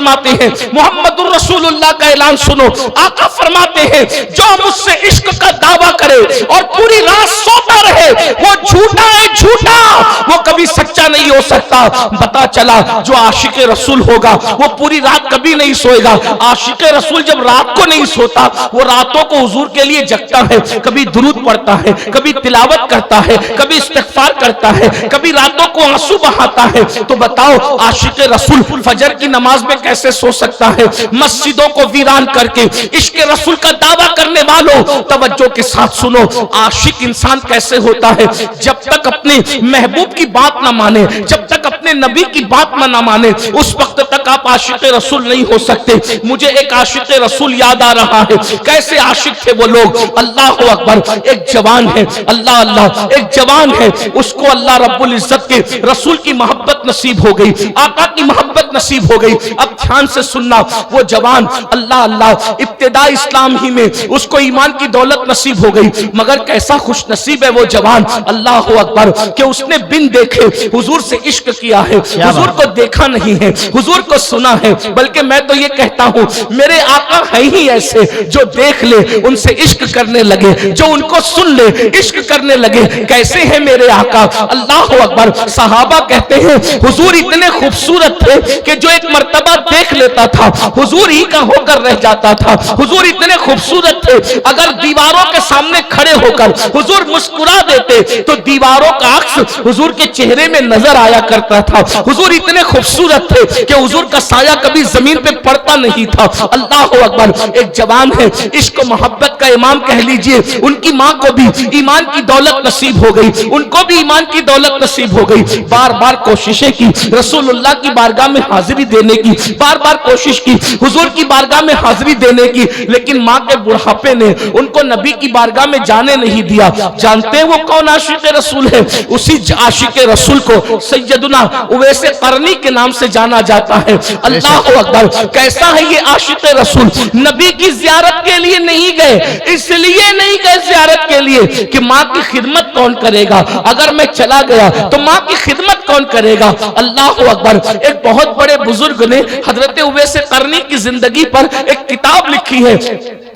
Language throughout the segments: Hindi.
फरमाते हैं, मोहम्मदुर रसूलुल्लाह का ऐलान सुनो। आका फरमाते हैं, जो मुझसे इश्क का दावा करे और पूरी रात सोता रहे वो झूठा है, झूठा, वो कभी सच्चा नहीं हो सकता। पता चला जो आशिक रसूल होगा वो पूरी रात कभी नहीं सोएगा। आशिक रसूल जब रात को नहीं सोता वो रातों को हुजूर के लिए जगता है, कभी दुरूद पढ़ता है, कभी तिलावत करता है, कभी इस्तिग़फ़ार करता है, कभी रातों को आंसू बहाता है। तो बताओ आशिक रसूल फजर की नमाज में कैसे सो सकता है? मस्जिदों को वीरान करके इश्क रसूल का दावा करने वालों, तवज्जो के साथ सुनो, आशिक इंसान कैसे होता है? जब तक अपने महबूब की बात ना माने, जब तक अपने नबी की बात ना माने, उस वक्त तक आप आशिक रसूल नहीं हो सकते। मुझे एक आशिक रसूल याद आ रहा है। कैसे आशिक थे वो लोग, अल्लाह अकबर। एक जवान है, अल्लाह अल्लाह, एक जवान है, उसको अल्लाह रब्बुल इज्जत के रसूल की मोहब्बत नसीब हो गई, आका की मोहब्बत नसीब हो गई। अब ध्यान से सुनना, वो जवान अल्लाह अल्लाह इब्तिदा इस्लाम ही में उसको ईमान की दौलत नसीब हो गई, मगर कैसा खुश नसीब है वो जवान, अल्लाह अकबर, कि उसने बिन देखे हुजूर से इश्क किया है। हुजूर को देखा नहीं है, हुजूर को सुना है, बल्कि मैं तो ये कहता हूँ मेरे आका है ही ऐसे, जो देख ले उनसे इश्क करने लगे, जो उनको सुन ले इश्क करने लगे। कैसे है मेरे आका, अल्लाह अकबर। सहाबा कहते हैं हुजूर इतने खूबसूरत थे कि जो एक मर्तबा देख लेता था हुजूर ही का होकर रह जाता था। हुजूर इतने खूबसूरत थे, अगर दीवारों के सामने खड़े होकर हुजूर मुस्कुरा देते तो दीवारों का अक्स हुजूर के चेहरे में नजर आया करता था। हुजूर इतने खूबसूरत थे कि हुजूर का साया कभी जमीन पे पड़ता नहीं था। अल्लाह अकबर। एक जवान है, इश्क मोहब्बत का इमाम कह लीजिए, उनकी माँ को भी ईमान की दौलत नसीब हो गई, उनको भी ईमान की दौलत नसीब हो गई। बार बार कोशिशें की रसूलुल्लाह की बारगाह में हाजिरी देने की, बार बार कोशिश की हुजूर की बारगाह में हाजिरी देने की, लेकिन माँ के बुढ़ापे ने उनको नबी की बारगाह में जाने नहीं दिया। जानते हैं वो कौन आशिक रसूल है? उसी आशिक रसूल को सैयदुना उवैस करनी के नाम से जाना जाता है। अल्लाह अकबर। कैसा है ये आशिक रसूल? नबी की ज़ियारत के लिए नहीं गए, इसलिए नहीं गए ज़ियारत के लिए कि माँ की खिदमत कौन करेगा, अगर मैं चला गया तो माँ की खिदमत कौन करेगा। अल्लाह अकबर। एक बहुत बड़े बुजुर्ग ने हजरत उवैस करनी की जिंदगी पर एक किताब लिखी है,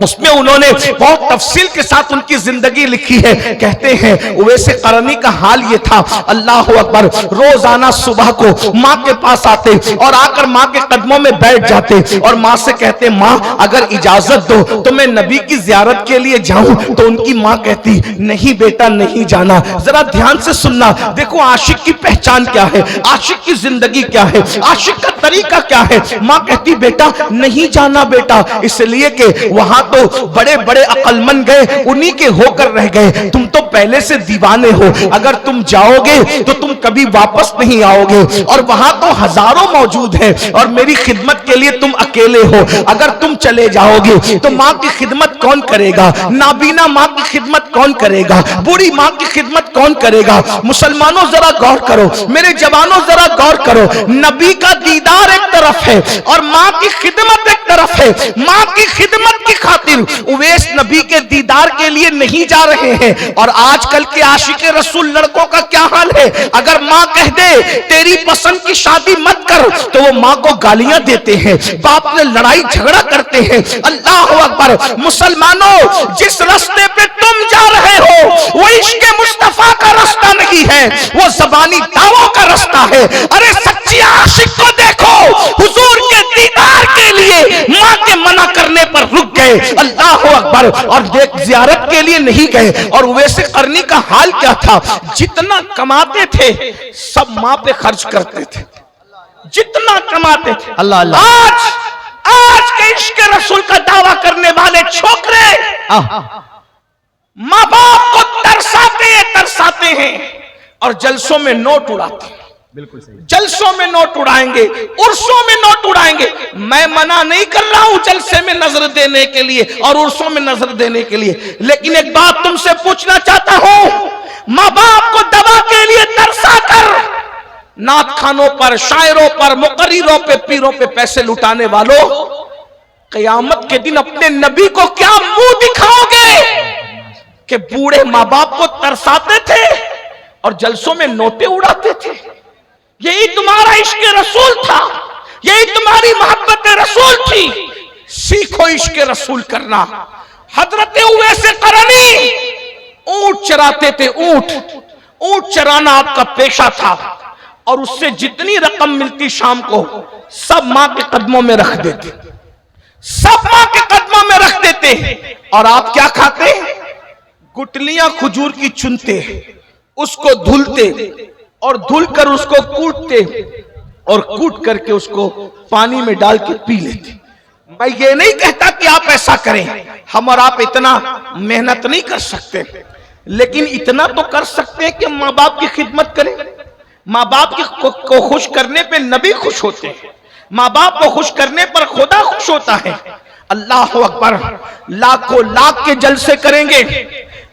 उसमें उन्होंने बहुत तफसील के साथ उनकी जिंदगी लिखी है। कहते हैं उवैस करनी का हाल ये था, अल्लाह अकबर, रोजाना सुबह को माँ के पास आते और आकर माँ के कदमों में बैठ जाते और माँ से कहते, माँ अगर इजाजत दो तो मैं नबी की ज़ियारत के लिए जाऊं। तो उनकी माँ कहती, नहीं बेटा नहीं जाना। जरा ध्यान से सुनना, देखो आशिक की पहचान क्या है, आशिक की जिंदगी क्या है, आशिक का तरीका क्या है। माँ कहती, बेटा नहीं जाना बेटा, इसलिए कि वहां तो बड़े बड़े अक्लमंद गए, उन्हीं के होकर रह गए, तुम तो पहले से दीवाने हो, अगर तुम जाओगे तो तुम कभी वापस नहीं आओगे, और वहां तो हजारों मौजूद हैं और मेरी खिदमत के लिए तुम अकेले हो, अगर तुम चले जाओगे तो माँ की खिदमत कौन करेगा, नाबीना माँ की खिदमत कौन करेगा, बूढ़ी माँ की खिदमत कौन करेगा। मुसलमानों जरा गौर करो, मेरे जवानों जरा गौर करो, नबी का दीदार एक तरफ है और माँ की खिदमत एक तरफ है। माँ की खिदमत की खातिर उवैस नबी के दीदार के लिए नहीं जा रहे हैं। और आजकल के आशिक रसूल लड़कों का क्या हाल है, अगर माँ कह दे तेरी पसंद की शादी मत कर तो वो माँ को गालियां देते हैं, बाप ने लड़ाई झगड़ा करते हैं। अल्लाह अकबर। मुसलमानों, जिस रास्ते पे तुम जा रहे हो वो इश्क़ मुस्तफा का रास्ता नहीं है, वो ज़बानी दावों का रास्ता है। अरे सच्ची आशिक को देखो, हुजूर के दीदार के लिए माँ के मना करने पर रुक गए। अल्लाह अकबर। और देख ज़ियारत के लिए नहीं गए। और उवैस करनी का हाल क्या था, जितना कमाते थे सब माँ पे खर्च करते थे, जितना कमाते थे। अल्लाह अल्लाह। आज के इश्क़ रसूल का दावा करने वाले छोकरे माँ बाप को तरसाते हैं और जलसों में नोट उड़ाते हैं। बिल्कुल सही। जलसों में नोट उड़ाएंगे, उर्सों में नोट उड़ाएंगे। मैं मना नहीं कर रहा हूं जलसे में नजर देने के लिए और उर्सों में नजर देने के लिए, लेकिन एक बात तुमसे पूछना चाहता हूं, माँ बाप को दवा के लिए तरसा कर नात खानों पर, शायरों पर, मुकर्रिरों पे, पीरों पे पैसे लुटाने वालों, क़यामत के दिन अपने नबी को क्या मुंह दिखाओगे कि बूढ़े माँ बाप को तरसाते थे और जलसों में नोटे उड़ाते थे। यही तुम्हारा इश्क़ रसूल था, यही तुम्हारी मोहब्बत रसूल थी, सीखो इश्क रसूल करना। हजरत उवैस करनी ऊंट चराते थे, ऊंट चराना आपका पेशा था, और उससे जितनी रकम मिलती शाम को सब मां के कदमों में रख देते, सब मां के कदमों में रख देते। और आप क्या खाते? गुटलियां खजूर की चुनते, उसको धुलते और धुलकर उसको कूटते और कूट करके उसको पानी में डाल के पी लेते। मैं ये नहीं कहता कि आप ऐसा करें, हम और आप इतना मेहनत नहीं कर सकते, लेकिन इतना तो कर सकते हैं कि माँ बाप की खिदमत करें। माँ बाप को खुश करने पे नबी खुश होते हैं, माँ बाप को खुश करने पर खुदा खुश होता है। अल्लाह अकबर, लाखों लाख के जलसे करेंगे,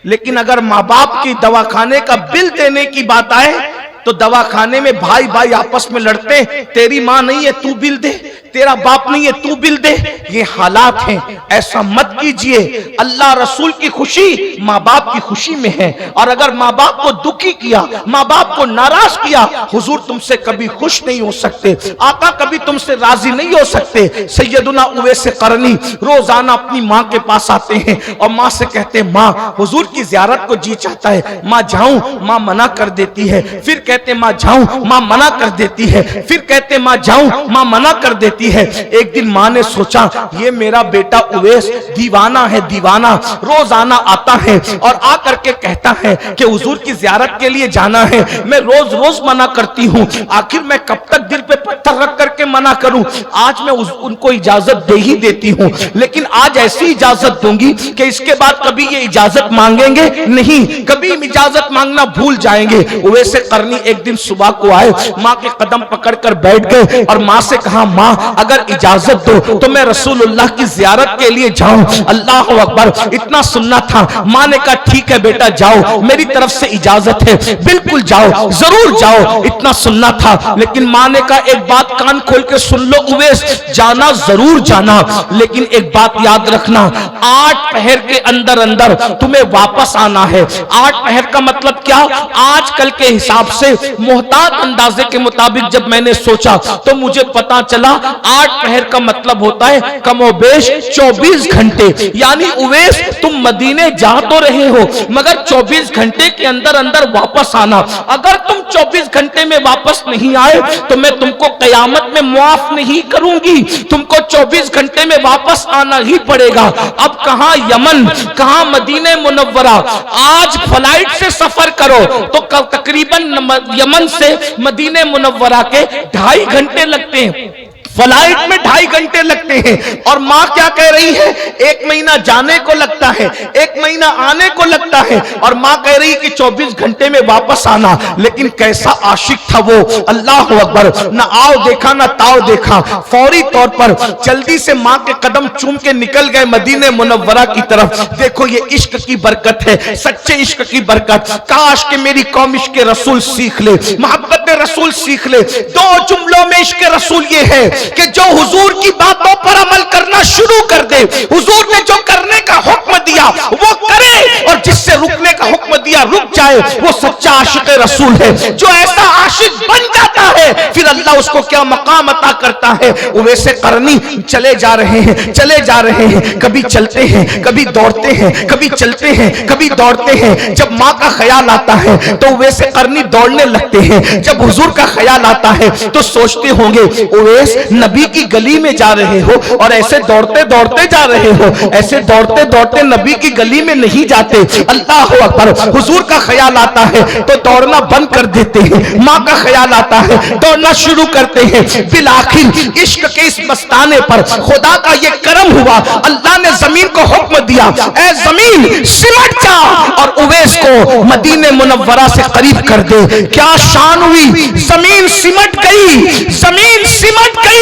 लेकिन अगर माँ बाप की दवाखाने का बिल देने की बात आए तो दवाखाने में भाई भाई आपस में लड़ते, तेरी माँ नहीं है तू बिल दे, तेरा बाप नहीं है तू बिल दे। ये हालात हैं, ऐसा मत कीजिए। अल्लाह रसूल की खुशी माँ बाप की खुशी में है, और अगर माँ बाप को दुखी किया, माँ बाप को नाराज किया, हुजूर तुमसे कभी खुश नहीं हो सकते, आका कभी तुमसे राजी नहीं हो सकते। सैयदुना उवैस करनी रोजाना अपनी माँ के पास आते हैं और माँ से कहते हैं, माँ हुजूर की जियारत को जी चाहता है, माँ जाऊं, माँ मना कर देती है, फिर कहते माँ जाऊं, माँ मना कर देती है, फिर कहते माँ जाऊं, माँ मना कर देती है। एक दिन माँ ने सोचा ये मेरा बेटा उवैस दीवाना है, दीवाना रोजाना आता है और आकर के कहता है कि हुजूर की जियारत के लिए जाना है, मैं रोज रोज मना करती हूँ, आखिर मैं कब तक दिल पे पत्थर रख करके मना करूं। आज मैं उनको इजाजत दे ही देती हूँ, लेकिन आज ऐसी इजाजत दूंगी कि इसके बाद कभी ये इजाजत मांगेंगे नहीं, कभी इजाजत मांगना भूल जाएंगे। उवैस करनी एक दिन सुबह को आए, माँ के कदम पकड़कर बैठ गए और माँ से कहा, माँ अगर इजाजत दो तो मैं रसूलुल्लाह की जियारत के लिए जाऊं। अल्लाह अकबर, इतना सुनना था। माँ ने कहा ठीक है बेटा जाओ, मेरी तरफ से इजाजत है, बिल्कुल जाओ, जरूर जाओ, इतना सुनना था। लेकिन माँ ने कहा एक बात कान खोल के सुन लो उवैस, जाना जरूर जाना, लेकिन एक बात याद रखना, 8 पहर के अंदर अंदर तुम्हें वापस आना है। 8 पहर का मतलब क्या? आजकल के हिसाब से मोहतात अंदाजे के मुताबिक जब मैंने सोचा तो मुझे पता चला 8 पहर का मतलब होता है कमोबेश 24 घंटे। यानी उवैस तुम मदीने जा तो रहे हो, मगर 24 घंटे के अंदर अंदर वापस आना। अगर तुम 24 घंटे में वापस नहीं आए तो मैं तुमको कयामत में मुआफ नहीं करूंगी, तुमको 24 घंटे में वापस आना ही पड़ेगा। अब कहां यमन, कहां मदीने मुनव्वरा। आज फ्लाइट से सफर करो तो कल तकरीबन यमन से मदीने मुनव्वरा के 2.5 घंटे लगते हैं, फ्लाइट में 2.5 घंटे लगते हैं। और माँ क्या कह रही है, 1 महीना जाने को लगता है, 1 महीना आने को लगता है, और माँ कह रही कि 24 घंटे में वापस आना। लेकिन कैसा आशिक था वो, अल्लाह अकबर, ना आओ देखा ना ताओ देखा, फौरी तौर पर जल्दी से माँ के कदम चूम के निकल गए मदीने मुनव्वरा की तरफ। देखो ये इश्क की बरकत है, सच्चे इश्क की बरकत। काश के मेरी कौम इश्क रसूल सीख ले, मोहब्बत रसूल सीख ले। 2 जुमलों में इश्क रसूल ये है कि जो हुजूर की बातों पर अमल करना शुरू कर दे, हुजूर ने जो करने का हुक्म दिया वो करे, और जिससे रुकने का हुक्म दिया रुक जाए, वो सच्चा आशिक रसूल है। जो ऐसा आशिक बन जाता है फिर अल्लाह उसको क्या मकाम अता करता है। उवैस करनी चले जा रहे हैं, चले जा रहे हैं, कभी चलते हैं, कभी दौड़ते हैं, कभी चलते हैं, कभी दौड़ते हैं। जब माँ का ख्याल आता है तो उवैस करनी दौड़ने लगते हैं, जब हुजूर का ख्याल आता है तो सोचते होंगे उवैस नबी की गली में जा रहे हो और ऐसे दौड़ते दौड़ते जा रहे हो, ऐसे दौड़ते दौड़ते नबी की गली में नहीं जाते। अल्लाह अकबर, हुजूर का ख्याल आता है तो दौड़ना बंद कर देते हैं, माँ का ख्याल आता है दौड़ना शुरू करते हैं। फिर आखिर इश्क के इस मस्ताने पर खुदा का ये करम हुआ, अल्लाह ने जमीन को हुक्म दिया, ऐ जमीन सिमट जा और उवैस को मदीने मुनव्वरा से करीब कर दे। क्या शान हुई, जमीन सिमट गई, जमीन सिमट गई।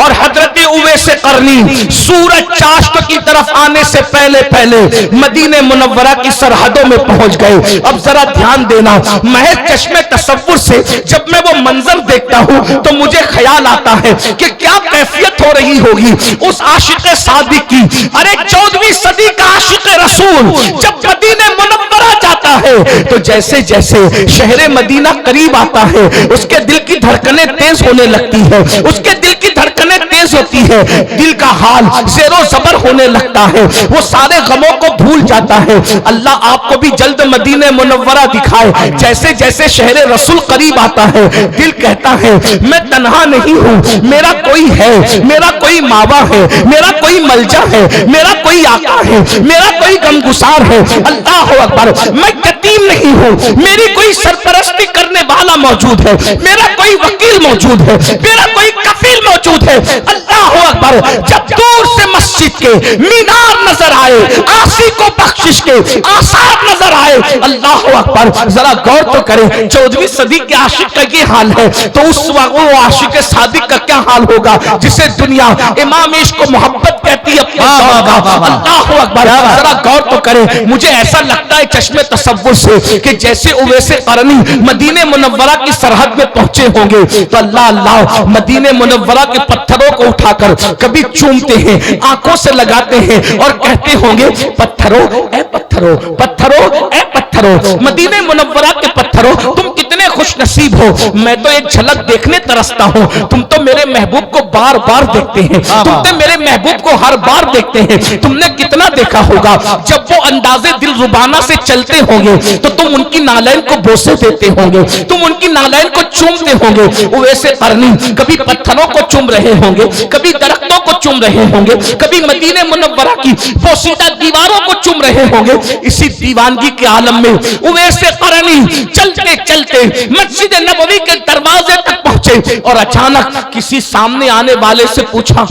और हजरत उवैस करनी सूरज चाश्त की तरफ आने से पहले पहले मदीने मुनव्वरा की सरहदों में पहुंच गए। अब जरा ध्यान देना, महज चश्मे तसव्वुर से जब मैं वो मंजर देखता हूं तो मुझे ख्याल आता है कि क्या कैफियत हो रही होगी उस आशिक सादिक की। अरे 14वीं सदी का आशिक रसूल जब मदीने मुनव्वरा जाता है तो जैसे जैसे शहरे मदीना करीब आता है उसके दिल की धड़कनें तेज होने लगती है, उसके दिल की धड़कनें तेज तेज होती है, दिल का हाल ज़ेरो ज़बर होने लगता है, वो सारे गमों को भूल जाता है। अल्लाह आपको भी जल्द मदीने मुनव्वरा दिखाए। जैसे जैसे शहर रसूल करीब आता है, दिल कहता है मैं तन्हा नहीं हूँ, मेरा कोई है, मेरा कोई मावा है, मेरा कोई मलजा है, मेरा कोई आका है, मेरा कोई गमगुसार है। अल्लाह अकबर, मैं यतीम नहीं हूँ, मेरी कोई सरपरस्ती करने वाला मौजूद है, मेरा कोई वकील मौजूद है, मेरा कोई कफील मौजूद है। अल्लाह अकबर, जब दूर से मस्जिद के मीनार नजर आए, आसी को बख्शिश के आसार नजर आए, अल्लाह अकबर, जरा गौर तो करें, 14वीं सदी के आशिक का ये हाल है, तो उस वक्त वो आशिक सादिक का क्या हाल होगा जिसे दुनिया इमाम इश्क को मोहब्बत कहती है अपने दौर का। अल्लाह अकबर, जरा गौर तो करें। मुझे ऐसा लगता है चश्मे तसव्वुर से कि जैसे उवैसे करनी मदीने मुनव्वरा की सरहद में पहुंचे होंगे, तो अल्लाह अल्लाह मदीने मुनव्वरा के पत्थरों को उठाकर कभी चूमते हैं, आंखों से लगाते हैं और कहते होंगे पत्थरों ए पत्थरों, पत्थरों ए पत्थरों, मदीने मुनव्वरा के पत्थरों, तुम कितने खुश नसीब हो। मैं तो एक झलक देखने तरसता हूँ, तुम तो मेरे महबूब को बार बार देखते हैं, तुम तो मेरे महबूब को हर बार देखते हैं। तुमने कितना देखा होगा जब वो अंदाजे दिल रुबाना से चलते होंगे तो तुम उनकी नालैन को बोसे देते होंगे, तुम उनकी नालैन को चूमते होंगे। वो ऐसे करनी कभी पत्थरों को चूम रहे होंगे, कभी दरख्तों को चूम रहे होंगे, कभी मदीने मुनव्वरा की पोशीदा दीवारों को चूम रहे होंगे। इसी दीवानगी के आलम में वो ऐसे करनी चलते चलते मस्जिद नबवी के दरवाजे तक पहुंचे और अचानक किसी सामने आने वाले से पूछा,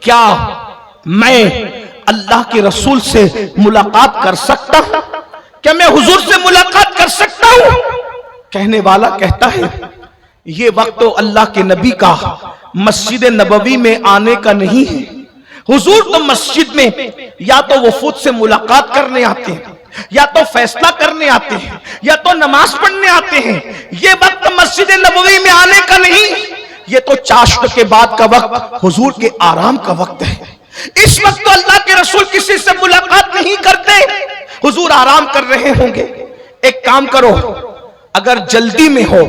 क्या मैं अल्लाह के रसूल से मुलाकात कर सकता हूं? क्या मैं हुजूर से मुलाकात कर सकता हूं? कहने वाला कहता है ये वक्त तो अल्लाह के नबी का मस्जिद नबवी में आने का नहीं है। हुजूर तो मस्जिद में या तो वफूद से मुलाकात करने आते हैं, या तो फैसला करने आते हैं, या तो नमाज पढ़ने आते हैं। ये वक्त मस्जिद नबवी में आने का नहीं, ये तो चाश्त के बाद का वक्त, हुजूर के आराम का वक्त है। इस वक्त तो अल्लाह के रसूल किसी से मुलाकात नहीं करते, हुजूर आराम कर रहे होंगे। एक काम करो, अगर जल्दी में हो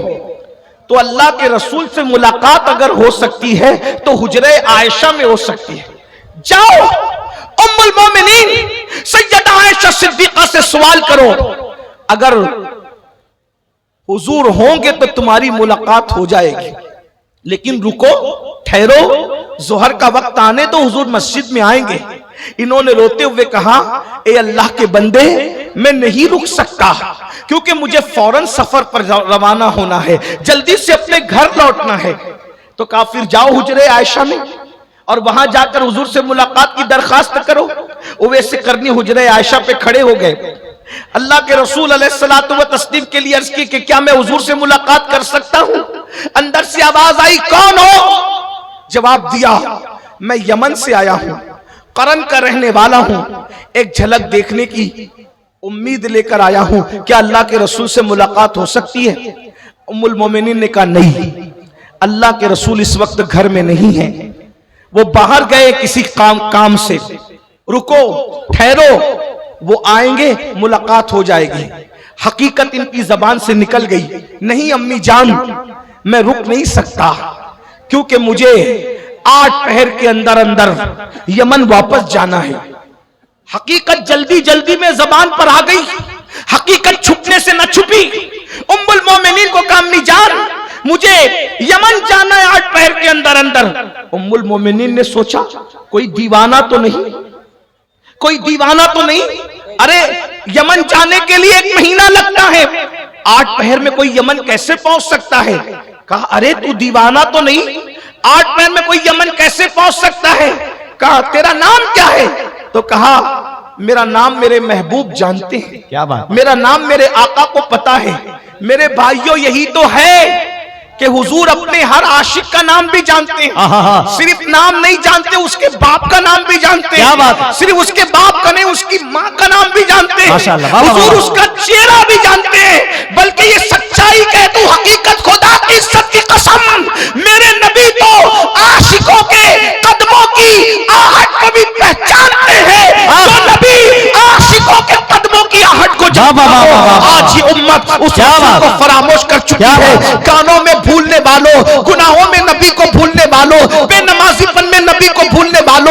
तो अल्लाह के रसूल से मुलाकात अगर हो सकती है तो हुजरे आयशा में हो सकती है। जाओ उम्मुल मोमिनीन सैयदा आयशा सिद्दीका से सवाल करो, अगर हुजूर होंगे तो तुम्हारी मुलाकात हो जाएगी। लेकिन रुको, ठहरो, जोहर का वक्त आने तो हुजूर मस्जिद में आएंगे। इन्होंने रोते हुए कहा, ए अल्लाह के बंदे, मैं नहीं रुक सकता क्योंकि मुझे फौरन सफर पर रवाना होना है, जल्दी से अपने घर लौटना है। तो कहा फिर जाओ हुजरे आयशा में और वहां जाकर हुजूर से मुलाकात की दरखास्त करो। वैसे करनी हुजरे आयशा पे खड़े हो गए। अल्लाह के रसूल अलैहिस्सलातु व तस्लीम के लिए अर्ज की कि क्या मैं हुजूर से मुलाकात कर सकता हूं? अंदर से आवाज आई, कौन हो? जवाब दिया, मैं यमन से आया हूं, करन का रहने वाला हूं, एक झलक देखने की उम्मीद लेकर आया हूं, क्या अल्लाह के रसूल से मुलाकात हो सकती है? उम्मुल मोमिनीन ने कहा नहीं, अल्लाह के रसूल इस वक्त घर में नहीं है, वो बाहर गए किसी काम से। रुको, ठहरो, वो आएंगे, मुलाकात हो जाएगी। हकीकत इनकी जबान से निकल गई, नहीं अम्मी जान, मैं रुक नहीं सकता क्योंकि मुझे 8 पहर के अंदर अंदर यमन वापस जाना है। हकीकत जल्दी जल्दी में जबान पर आ गई, हकीकत छुपने से न छुपी। उम्मुल मोमिनीन को कहा, अम्मी जान, मुझे यमन जाना है 8 पहर के अंदर अंदर। उम्मुल मोमिनीन ने सोचा, कोई दीवाना तो नहीं, कोई दीवाना तो नहीं, अरे यमन जाने के लिए 1 महीना लगता है, 8 पहर में कोई यमन कैसे पहुंच सकता है? कहा, अरे तू दीवाना तो नहीं, 8 पहर में कोई यमन कैसे पहुंच सकता है? कहा, तेरा नाम क्या है? तो कहा, मेरा नाम मेरे महबूब जानते हैं। क्या बात? मेरा नाम मेरे आका को पता है। मेरे भाइयों, यही तो है कि हुजूर अपने हर आशिक का नाम भी जानते हैं। सिर्फ नाम नहीं जानते, उसके बाप का नाम भी जानते हैं। क्या बात? सिर्फ उसके बाप का नहीं, उसकी माँ का नाम भी जानते हैं। हुजूर उसका चेहरा भी जानते हैं। बल्कि ये सच्चाई कह तू, हकीकत, खुदा की इज्जत की कसम, मेरे नबी तो आशिकों के कदमों की आहट को भी पहचानते हैं। जो नबी आशिकों के कदमों की आहट को जानता हो, आज ये उम्मत उस को फरामोश कर चुकी है। कानों में भूलने वालों, गुनाहों में नबी को भूलने वालों, बेनमाजीपन में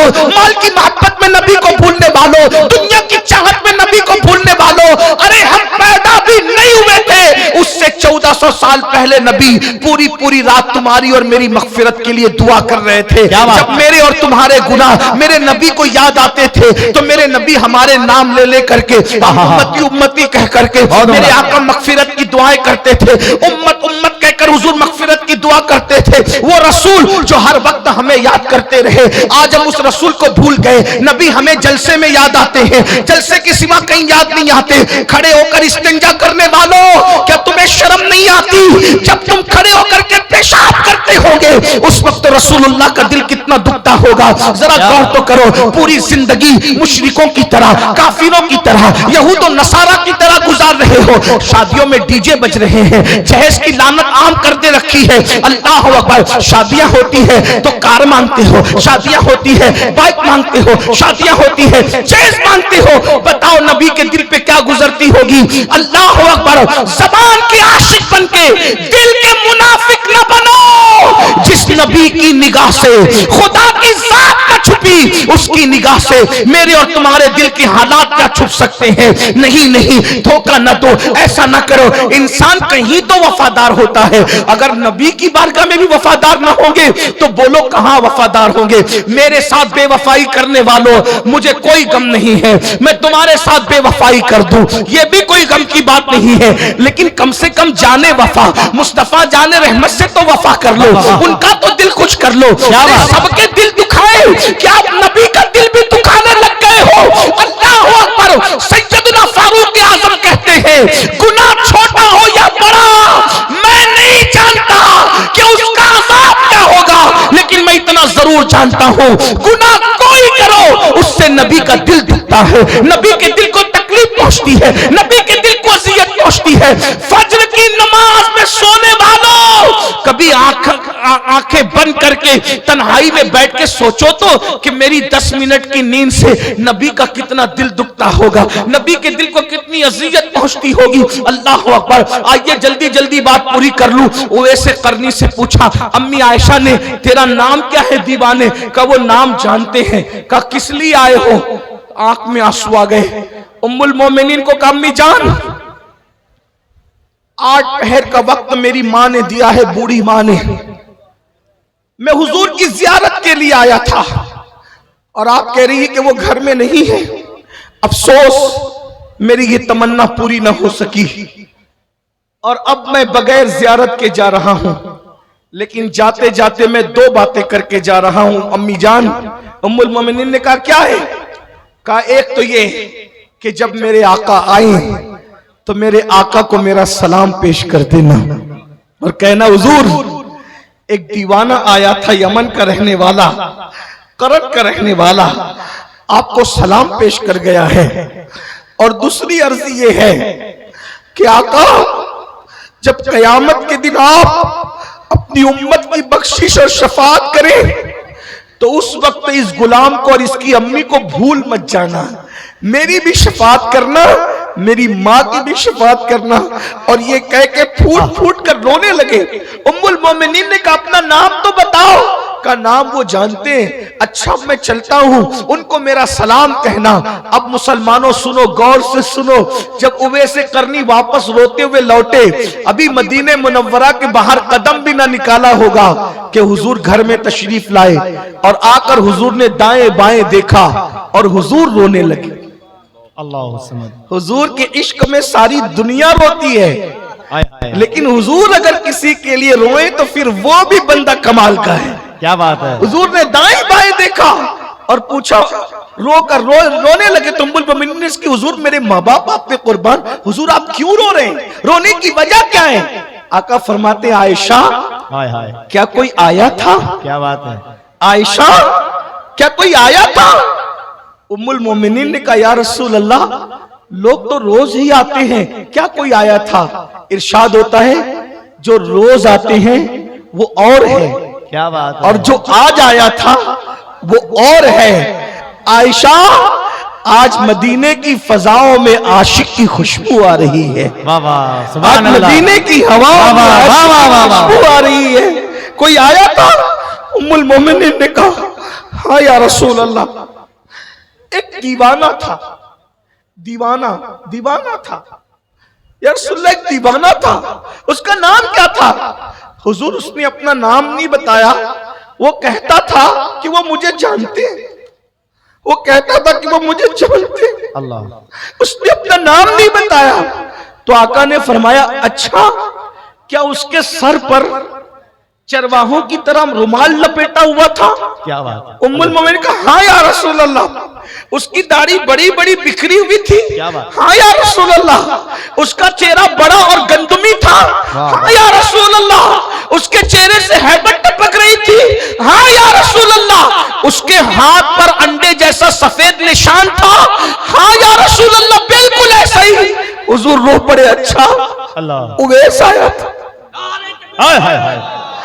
वालों, माल की मोहब्बत में नबी को भूलने वालों, दुनिया की चाहत में नबी को भूलने वालों, अरे हम पैदा भी नहीं हुए थे उससे 1400 साल पहले नबी पूरी पूरी रात तुम्हारी और मेरी मगफिरत के लिए दुआ कर रहे थे। जब मेरे और तुम्हारे गुनाह मेरे नबी को याद आते थे तो मेरे नबी हमारे नाम ले ले करके उम्मती उम्मती कह करके मेरे आका मगफिरत की दुआएं करते थे। उम्मत उम्मत कहकर हुजूर मगफिरत की दुआ करते थे। वो रसूल जो हर वक्त हमें याद करते रहे, आज हम उस रसूल को भूल गए। नबी हमें जलसे में याद आते हैं, जलसे के सिवा कहीं याद नहीं आते। खड़े होकर इस्तिंजा करने वालों, क्या तुम्हें शर्म नहीं आती? जब तुम खड़े होकर के पेशाब करते होगे उस वक्त रसूलुल्लाह का दिल कितना दुखता होगा। जरा गौर तो करो, पूरी जिंदगी मुशरिकों की तरह, काफिरों की तरह, यहूद और नसारा की तरह गुजार रहे हो। शादियों में डीजे बज रहे हैं, जहेज की लानत आम कर दे रखी है। अल्लाह अकबर। शादियां होती है तो कार मांगते हो, शादियां होती है बाइक मांगते हो, शादियां होती है जहेज मांगते हो। बताओ नबी के दिल पे क्या गुजरती होगी। अल्लाह अकबर। जबान के आशिक बन के दिल के मुनाफिक न बनो। जिस नबी की निगाह से खुदा की जात न छुपी, उसकी निगाह से मेरे और तुम्हारे दिल के हालात क्या छुप सकते हैं? नहीं नहीं, धोखा न दो, ऐसा न करो। इंसान कहीं तो वफादार होता है, अगर नबी की बारगाह में भी वफादार न होंगे तो बोलो कहां वफादार होंगे। मेरे साथ बेवफाई करने वालों, मुझे कोई गम नहीं है, मैं तुम्हारे साथ बेवफाई कर दूं, यह भी कोई गम की बात नहीं है। लेकिन कम से कम जाने वफा, मुस्तफा जाने रहमत से तो वफा कर लो, उनका तो दिल कुछ कर लो। सबके दिल दुखाए, क्या आप नबी का दिल भी दुखाने लग गए हो? अल्लाह अकबर। सैयदना फारूक आजम कहते हैं, गुनाह छोटा हो या बड़ा, मैं नहीं जानता कि उसका अज़ाब क्या होगा, लेकिन मैं इतना जरूर जानता हूं, गुनाह कोई करो उससे नबी का दिल दुखता है, नबी के दिल को तकलीफ पहुंचती है, नबी के दिल को अज़ियत पहुंचती है। फज्र की नमाज में सोने वालों, कभी आंखें बंद करके तन्हाई में बैठ के सोचो तो कि मेरी 10 मिनट की नींद से नबी का कितना दिल दुखता होगा, नबी के दिल को कितनी अज़ियत पहुंचती होगी। अल्लाह अकबर। आइए जल्दी जल्दी बात पूरी कर लूं। उवैस करनी से पूछा, अम्मी आयशा ने, तेरा नाम क्या है दीवाने? का वो नाम जानते हैं। का किस लिए आए हो? आंख में आंसू आ गए। उम्मुल मोमिनीन को कहा, अम्मी जान, 8 पहर का वक्त मेरी मां ने दिया है, बूढ़ी मां ने, मैं हुजूर की जियारत के लिए आया था और आप कह रही है कि वो घर में नहीं है। अफसोस मेरी ये तमन्ना पूरी ना हो सकी और अब मैं बगैर जियारत के जा रहा हूं, लेकिन जाते जाते मैं 2 बातें करके जा रहा हूं। अम्मी जान, उम्मुल मोमिनीन ने कहा, क्या है? कहा, एक तो ये कि जब मेरे आका आए तो मेरे आका को मेरा सलाम पेश कर देना और कहना, हुजूर एक दीवाना आया था, यमन का रहने वाला, करत का रहने वाला, आपको सलाम पेश कर गया है। और दूसरी अर्जी ये है कि आका जब कयामत के दिन आप अपनी उम्मत की बख्शिश और शफाअत करें तो उस वक्त इस गुलाम को और इसकी अम्मी को भूल मत जाना, मेरी भी शफाअत करना, मेरी माँ की भी शफाअत करना। और ये कह के फूट फूट कर रोने लगे। उम्मुल मोमिनीन ने कहा, अपना नाम तो बताओ। का नाम वो जानते हैं। अच्छा मैं चलता हूं, उनको मेरा सलाम कहना। अब मुसलमानों सुनो, गौर से सुनो। जब उवैस करनी वापस रोते हुए लौटे, अभी मदीने मुनव्वरा के बाहर कदम भी ना निकाला होगा कि हुजूर घर में तशरीफ लाए और आकर हुजूर ने दाएं बाएं देखा और हुजूर रोने लगे। अल्लाह। हुजूर के इश्क में सारी दुनिया रोती है, लेकिन हुजूर अगर किसी के लिए रोए तो फिर वो भी बंदा कमाल का है। क्या बात है। हुजूर ने दाएं बाएं देखा और पूछा, रोने लगे। तो उम्मुल मोमिनीन ने इसकी, हुजूर मेरे माँ बाप आप पे कुर्बान, हुजूर आप क्यों रो रहे हैं, रोने की वजह क्या है? आका फरमाते, आयशा क्या कोई आया था? क्या बात है। आयशा क्या कोई आया था? उम्मुल मोमिनीन ने कहा, या रसूल अल्लाह, लोग तो रोज ही आते हैं, क्या कोई आया था? इरशाद होता है, जो रोज आते हैं वो और है, क्या बात है, और जो आज आया था वो और है। आयशा, आज मदीने की फजाओं में आशिक की खुशबू आ रही है। आज मदीने की हवाओं में खुशबू आ रही है। कोई आया था? उम्मुल मोमिनीन ने कहा, हाँ या रसूल अल्लाह, एक दीवाना था, दीवाना दीवाना था या रसूल अल्लाह, एक दीवाना था, उसका नाम क्या था? हुजूर उसने अपना नाम नहीं बताया, वो कहता था कि वो मुझे जानते हैं, वो कहता था कि वो मुझे जानते हैं, अल्लाह। उसने अपना नाम नहीं बताया। तो आका ने फरमाया, अच्छा क्या उसके सर पर चरवाहों की तरह रुमाल लपेटा हुआ था? क्या बात। उम्मुल मोमिनीन का हाँ या रसूल अल्लाह। उसकी दाढ़ी बड़ी बड़ी बिखरी हुई थी? क्या बात। हाँ या रसूल अल्लाह। उसका चेहरा बड़ा और गंदमी था? हाँ या रसूल अल्लाह। उसके चेहरे से हैबत टपक रही थी? हाँ या रसूल अल्लाह। उसके हाथ पर अंडे जैसा सफेद निशान था? हाँ या रसूल अल्लाह, बिल्कुल ऐसा ही। हुजूर रो पड़े, अच्छा अल्लाह, उवैस आया था। हाय हाय हाय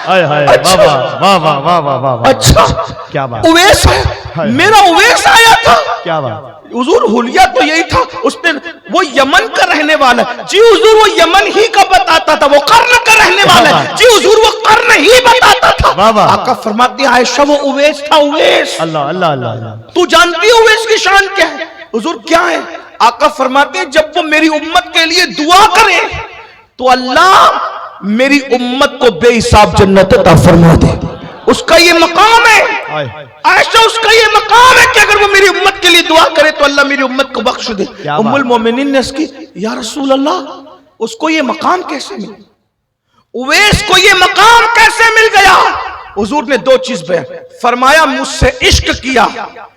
हाय हाय, बाबा वाह वाह वाह वाह वाह, अच्छा क्या बात, उवैस है, मेरा उवैस आया था, क्या बात। हुजूर हुलिया तो यही था, उसने, वो यमन का रहने वाला जी हुजूर, वो यमन ही का बताता था, वो कर्न का रहने वाला है जी हुजूर, वो कर्न ही बताता था। आका फरमाती है, आयशा वो उवैस था, उवैस। अल्लाह अल्लाह अल्लाह। तू जानती है उवैस की शान क्या है? हुजूर क्या है? आका फरमाते हैं, जब वो मेरी उम्मत के लिए दुआ करे तो अल्लाह मेरी उम्मत को बेहिसाब जन्नत अता फरमा दे। उसका ये मकाम है आयशा, उसका ये मकाम है कि अगर वो मेरी उम्मत के लिए दुआ करे तो अल्लाह मेरी उम्मत को बख्श दे। उम्मुल मोमिनीन ने उसकी, या रसूल अल्लाह, उसको ये मकाम कैसे मिला? उवैस को ये मकाम कैसे मिल गया? हुजूर ने दो चीज बयान फरमाया, मुझसे इश्क किया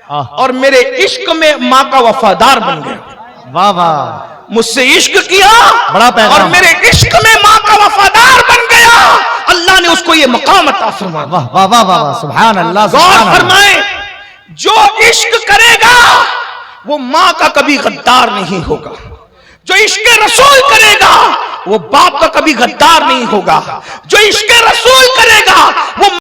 और मेरे इश्क में माँ का वफादार बन गया। वाह वाह, मुझसे इश्क किया बड़ा पैगाम, और मेरे इश्क में माँ का वफादार बन गया, अल्लाह ने उसको ये मकाम अता फरमाया। वाह वाह वाह वाह, सुभान अल्लाह। गौर फरमाए, जो इश्क करेगा वो माँ का कभी गद्दार नहीं होगा, जो इश्क रसूल करेगा वो बाप का कभी गद्दार नहीं होगा, जो इश्क रसूल करेगा